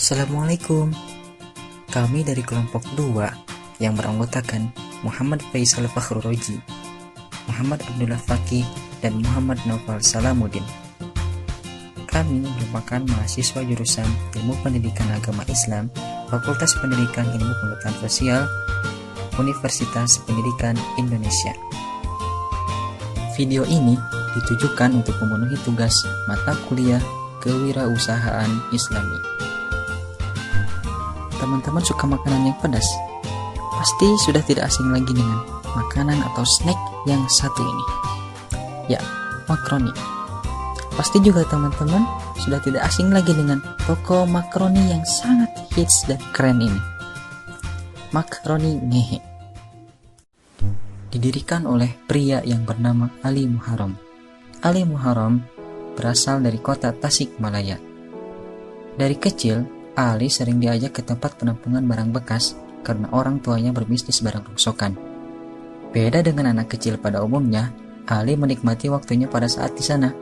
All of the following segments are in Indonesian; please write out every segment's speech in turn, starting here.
Assalamualaikum. Kami dari kelompok 2 yang beranggotakan Muhammad Faisal Fakhruroji, Muhammad Abdullah Fakih, dan Muhammad Naufal Salamuddin. Kami merupakan mahasiswa jurusan Ilmu Pendidikan Agama Islam, Fakultas Pendidikan Ilmu Pengetahuan Sosial, Universitas Pendidikan Indonesia. Video ini ditujukan untuk memenuhi tugas mata kuliah Kewirausahaan Islami. Teman-teman suka makanan yang pedas? Pasti sudah tidak asing lagi dengan makanan atau snack yang satu ini. Ya, makaroni. Pasti juga teman-teman sudah tidak asing lagi dengan toko makaroni yang sangat hits dan keren ini. Makaroni Ngehe. Didirikan oleh pria yang bernama Ali Muharram. Ali Muharram berasal dari kota Tasikmalaya. Dari kecil, Ali sering diajak ke tempat penampungan barang bekas karena orang tuanya berbisnis barang rongsokan. Beda dengan anak kecil pada umumnya, Ali menikmati waktunya pada saat di sana,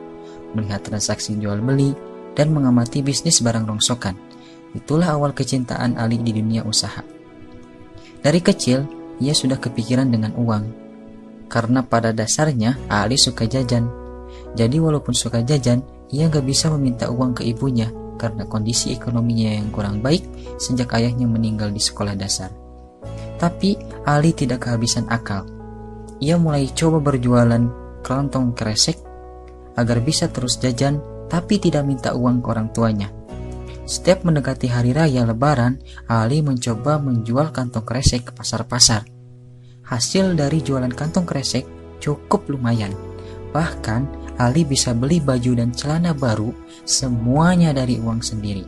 melihat transaksi jual beli dan mengamati bisnis barang rongsokan. Itulah awal kecintaan Ali di dunia usaha. Dari kecil, ia sudah kepikiran dengan uang. Karena pada dasarnya Ali suka jajan. Jadi walaupun suka jajan, ia gak bisa meminta uang ke ibunya karena kondisi ekonominya yang kurang baik sejak ayahnya meninggal di sekolah dasar. Tapi Ali tidak kehabisan akal. Ia mulai coba berjualan kelontong kresek agar bisa terus jajan tapi tidak minta uang ke orang tuanya. Setiap mendekati hari raya Lebaran, Ali mencoba menjual kantong kresek ke pasar-pasar. Hasil dari jualan kantong kresek cukup lumayan. Bahkan Ali bisa beli baju dan celana baru semuanya dari uang sendiri.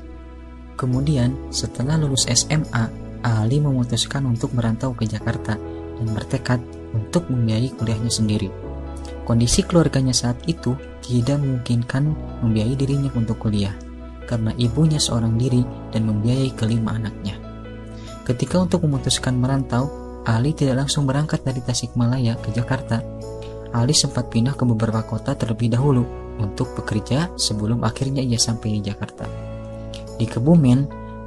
Kemudian setelah lulus SMA, Ali memutuskan untuk merantau ke Jakarta dan bertekad untuk membiayai kuliahnya sendiri. Kondisi keluarganya saat itu tidak memungkinkan membiayai dirinya untuk kuliah karena ibunya seorang diri dan membiayai kelima anaknya. Ketika untuk memutuskan merantau, Ali tidak langsung berangkat dari Tasikmalaya ke Jakarta. Ali sempat pindah ke beberapa kota terlebih dahulu untuk bekerja sebelum akhirnya ia sampai di Jakarta. Di Kebumen,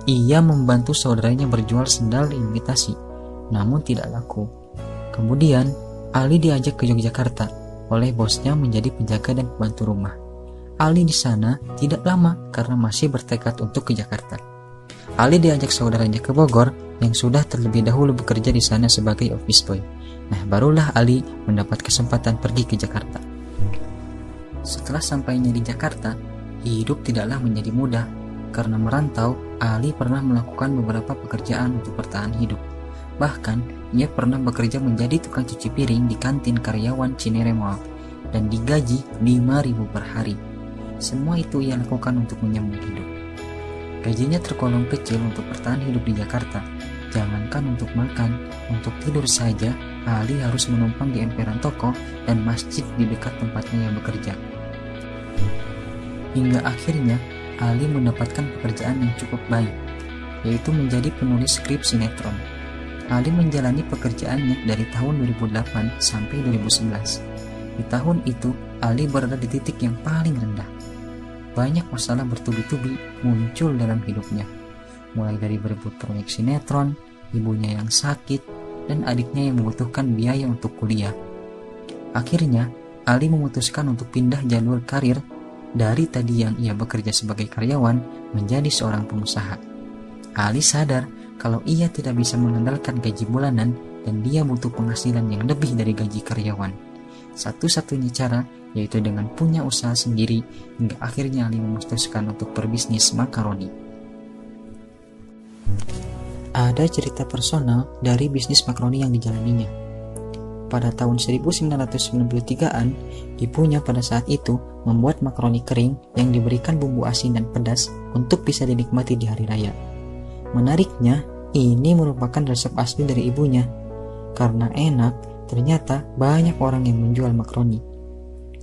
ia membantu saudaranya berjual sendal imitasi, namun tidak laku. Kemudian, Ali diajak ke Yogyakarta oleh bosnya menjadi penjaga dan pembantu rumah. Ali di sana tidak lama karena masih bertekad untuk ke Jakarta. Ali diajak saudaranya ke Bogor yang sudah terlebih dahulu bekerja di sana sebagai office boy. Nah, barulah Ali mendapat kesempatan pergi ke Jakarta. Setelah sampainya di Jakarta, hidup tidaklah menjadi mudah. Karena merantau, Ali pernah melakukan beberapa pekerjaan untuk bertahan hidup. Bahkan, ia pernah bekerja menjadi tukang cuci piring di kantin karyawan Cinere Mall dan digaji 5.000 per hari. Semua itu ia lakukan untuk menyambung hidup. Gajinya tergolong kecil untuk bertahan hidup di Jakarta. Jangankan untuk makan, untuk tidur saja, Ali harus menumpang di emperan toko dan masjid di dekat tempatnya yang bekerja. Hingga akhirnya, Ali mendapatkan pekerjaan yang cukup baik, yaitu menjadi penulis skrip sinetron. Ali menjalani pekerjaannya dari tahun 2008 sampai 2011. Di tahun itu, Ali berada di titik yang paling rendah. Banyak masalah bertubi-tubi muncul dalam hidupnya. Mulai dari berebut proyek sinetron, ibunya yang sakit, dan adiknya yang membutuhkan biaya untuk kuliah. Akhirnya, Ali memutuskan untuk pindah jalur karir dari tadi yang ia bekerja sebagai karyawan menjadi seorang pengusaha. Ali sadar kalau ia tidak bisa mengandalkan gaji bulanan dan dia butuh penghasilan yang lebih dari gaji karyawan. Satu-satunya cara yaitu dengan punya usaha sendiri, hingga akhirnya Ali memutuskan untuk berbisnis makaroni. Ada cerita personal dari bisnis makaroni yang dijalaninya. Pada tahun 1993-an, ibunya pada saat itu membuat makaroni kering yang diberikan bumbu asin dan pedas untuk bisa dinikmati di hari raya. Menariknya, ini merupakan resep asli dari ibunya. Karena enak, ternyata banyak orang yang menjual makaroni.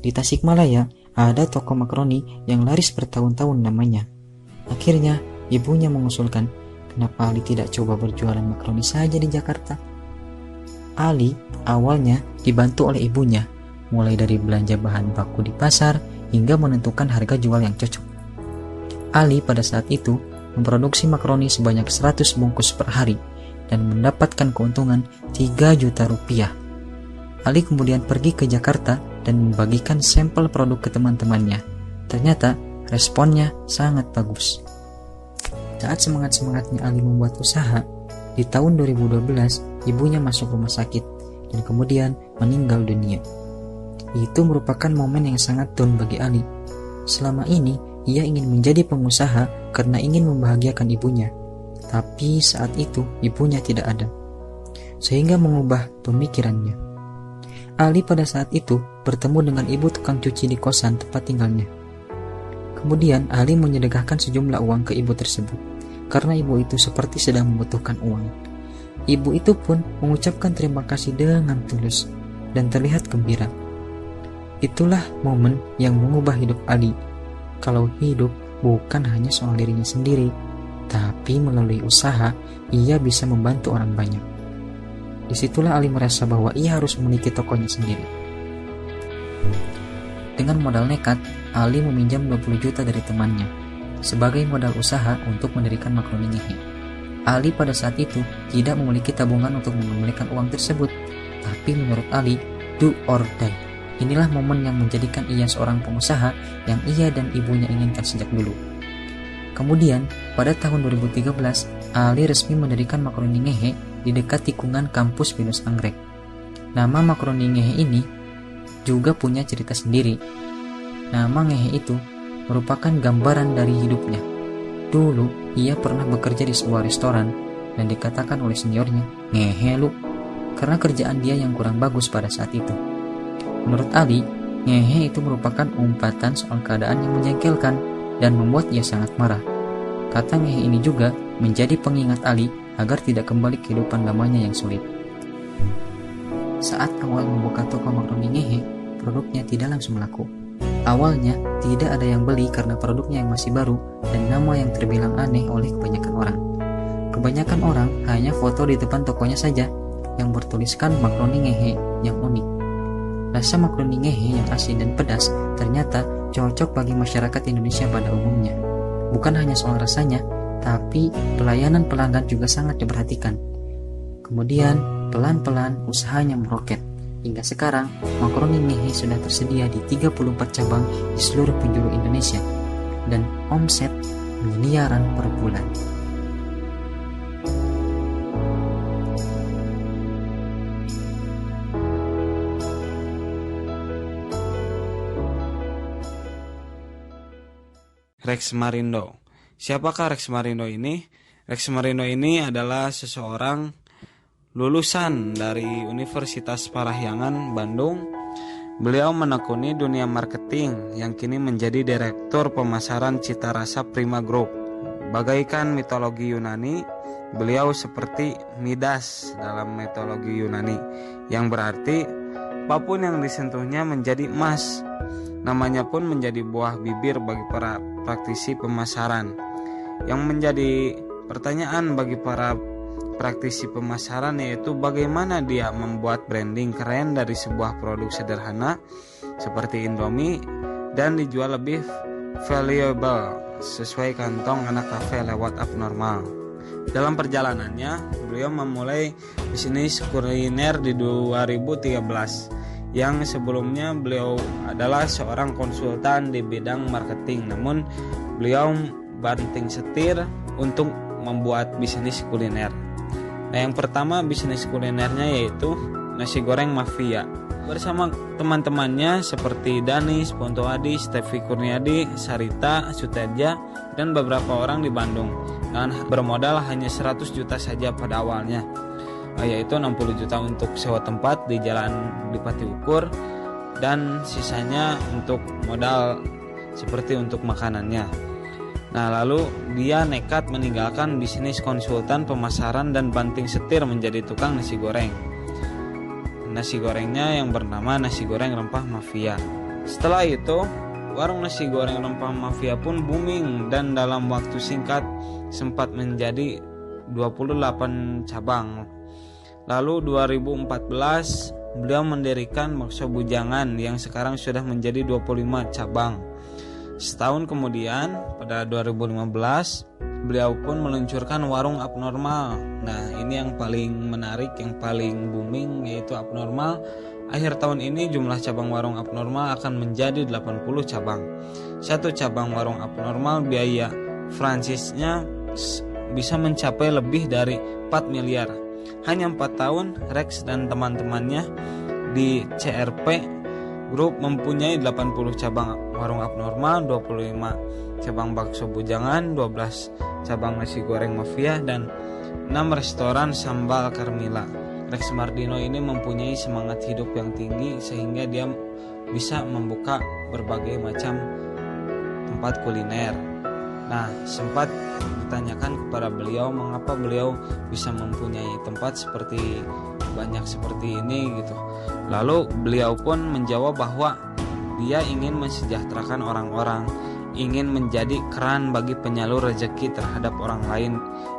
Di Tasikmalaya, ada toko makaroni yang laris bertahun-tahun namanya. Akhirnya, ibunya mengusulkan, kenapa Ali tidak coba berjualan makaroni saja di Jakarta? Ali awalnya dibantu oleh ibunya, mulai dari belanja bahan baku di pasar hingga menentukan harga jual yang cocok. Ali pada saat itu memproduksi makaroni sebanyak 100 bungkus per hari dan mendapatkan keuntungan 3 juta rupiah. Ali kemudian pergi ke Jakarta dan membagikan sampel produk ke teman-temannya. Ternyata responnya sangat bagus. Saat semangat-semangatnya Ali membuat usaha, di tahun 2012 ibunya masuk rumah sakit dan kemudian meninggal dunia. Itu merupakan momen yang sangat down bagi Ali. Selama ini ia ingin menjadi pengusaha karena ingin membahagiakan ibunya. Tapi saat itu ibunya tidak ada, sehingga mengubah pemikirannya. Ali pada saat itu bertemu dengan ibu tukang cuci di kosan tempat tinggalnya. Kemudian Ali menyedekahkan sejumlah uang ke ibu tersebut, karena ibu itu seperti sedang membutuhkan uang. Ibu itu pun mengucapkan terima kasih dengan tulus dan terlihat gembira. Itulah momen yang mengubah hidup Ali. Kalau hidup bukan hanya soal dirinya sendiri, tapi melalui usaha, ia bisa membantu orang banyak. Disitulah Ali merasa bahwa ia harus memiliki tokonya sendiri. Dengan modal nekat, Ali meminjam 20 juta dari temannya sebagai modal usaha untuk mendirikan makaroni ngehe. Ali pada saat itu tidak memiliki tabungan untuk mengembalikan uang tersebut, tapi menurut Ali, do or die. Inilah momen yang menjadikan ia seorang pengusaha yang ia dan ibunya inginkan sejak dulu. Kemudian, pada tahun 2013, Ali resmi mendirikan makaroni ngehe di dekat tikungan kampus Binus Anggrek. Nama makaroni ngehe ini juga punya cerita sendiri. Nama ngehe itu merupakan gambaran dari hidupnya. Dulu, ia pernah bekerja di sebuah restoran dan dikatakan oleh seniornya, "Ngehe lu," karena kerjaan dia yang kurang bagus pada saat itu. Menurut Ali, ngehe itu merupakan umpatan soal keadaan yang menjengkelkan dan membuat ia sangat marah. Kata ngehe ini juga menjadi pengingat Ali agar tidak kembali ke kehidupan lamanya yang sulit. Saat awal membuka toko makaroni ngehe, produknya tidak langsung laku. Awalnya tidak ada yang beli karena produknya yang masih baru dan nama yang terbilang aneh oleh kebanyakan orang. Kebanyakan orang hanya foto di depan tokonya saja yang bertuliskan makaroni ngehe yang unik. Rasa makaroni ngehe yang asin dan pedas ternyata cocok bagi masyarakat Indonesia pada umumnya. Bukan hanya soal rasanya, tapi pelayanan pelanggan juga sangat diperhatikan. Kemudian, pelan-pelan usahanya meroket. Hingga sekarang, makaroni ngehe sudah tersedia di 34 cabang di seluruh penjuru Indonesia dan omset miliaran per bulan. Rex Marindo. Siapakah Rex Marindo ini? Rex Marindo ini adalah seseorang lulusan dari Universitas Parahyangan, Bandung. Beliau menekuni dunia marketing yang kini menjadi Direktur Pemasaran Cita Rasa Prima Group. Bagaikan mitologi Yunani, beliau seperti Midas dalam mitologi Yunani, yang berarti apapun yang disentuhnya menjadi emas. Namanya pun menjadi buah bibir bagi para praktisi pemasaran. Yang menjadi pertanyaan bagi para praktisi pemasaran yaitu bagaimana dia membuat branding keren dari sebuah produk sederhana seperti Indomie dan dijual lebih valuable sesuai kantong anak kafe lewat abnormal. Dalam perjalanannya, beliau memulai bisnis kuliner di 2013. Yang sebelumnya beliau adalah seorang konsultan di bidang marketing, namun beliau banting setir untuk membuat bisnis kuliner. Nah, yang pertama bisnis kulinernya yaitu nasi goreng mafia. Bersama teman-temannya seperti Danis, Ponto Adi, Stevi Kurniadi, Sarita, Suteja, dan beberapa orang di Bandung. Dan bermodal hanya 100 juta saja pada awalnya, yaitu 60 juta untuk sewa tempat di Jalan Dipati Ukur dan sisanya untuk modal seperti untuk makanannya. Nah, lalu dia nekat meninggalkan bisnis konsultan pemasaran dan banting setir menjadi tukang nasi goreng. Nasi gorengnya yang bernama Nasi Goreng Rempah Mafia. Setelah itu, warung nasi goreng rempah mafia pun booming dan dalam waktu singkat sempat menjadi 28 cabang. Lalu 2014 beliau mendirikan Bakso Bujangan yang sekarang sudah menjadi 25 cabang. Setahun kemudian pada 2015 beliau pun meluncurkan warung abnormal. Nah, ini yang paling menarik, yang paling booming, yaitu abnormal. Akhir tahun ini jumlah cabang warung abnormal akan menjadi 80 cabang. Satu cabang warung abnormal biaya franchisenya bisa mencapai lebih dari 4 miliar. Hanya 4 tahun, Rex dan teman-temannya di CRP Group mempunyai 80 cabang warung abnormal, 25 cabang bakso bujangan, 12 cabang nasi goreng mafia, dan 6 restoran sambal Carmila. Rex Mardino ini mempunyai semangat hidup yang tinggi sehingga dia bisa membuka berbagai macam tempat kuliner. Nah, sempat ditanyakan kepada beliau mengapa beliau bisa mempunyai tempat banyak seperti ini gitu. Lalu beliau pun menjawab bahwa dia ingin mensejahterakan orang-orang, ingin menjadi keran bagi penyalur rezeki terhadap orang lain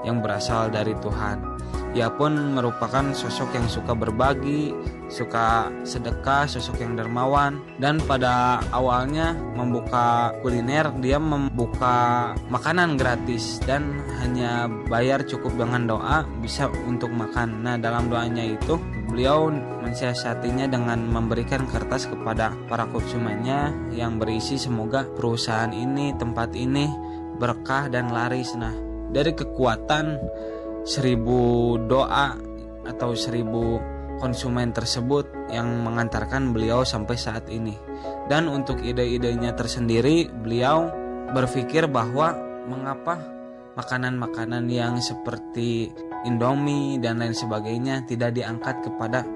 yang berasal dari Tuhan. Ia pun merupakan sosok yang suka berbagi, suka sedekah, sosok yang dermawan. Dan pada awalnya membuka kuliner, dia membuka makanan gratis dan hanya bayar cukup dengan doa bisa untuk makan. Nah, dalam doanya itu beliau mensiasatinya dengan memberikan kertas kepada para konsumennya yang berisi semoga perusahaan ini, tempat ini berkah dan laris. Nah, dari kekuatan 1000 doa atau 1000 konsumen tersebut yang mengantarkan beliau sampai saat ini. Dan untuk ide-idenya tersendiri, beliau berpikir bahwa mengapa makanan-makanan yang seperti Indomie dan lain sebagainya tidak diangkat kepada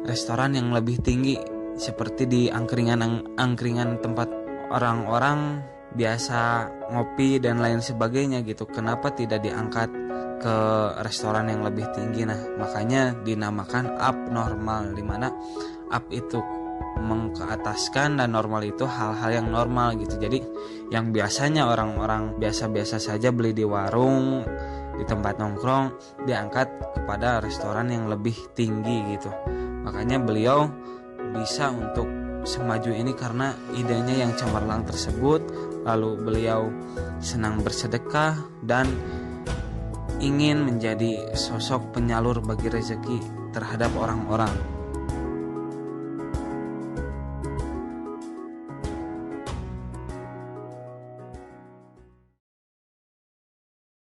restoran yang lebih tinggi seperti di angkringan tempat orang-orang biasa ngopi dan lain sebagainya gitu. Kenapa tidak diangkat ke restoran yang lebih tinggi? Nah, makanya dinamakan abnormal, dimana up itu mengkeataskan dan normal itu hal-hal yang normal gitu. Jadi yang biasanya orang-orang biasa-biasa saja beli di warung, di tempat nongkrong, diangkat kepada restoran yang lebih tinggi gitu. Makanya beliau bisa untuk semaju ini karena idenya yang cemerlang tersebut. Lalu beliau senang bersedekah dan ingin menjadi sosok penyalur bagi rezeki terhadap orang-orang.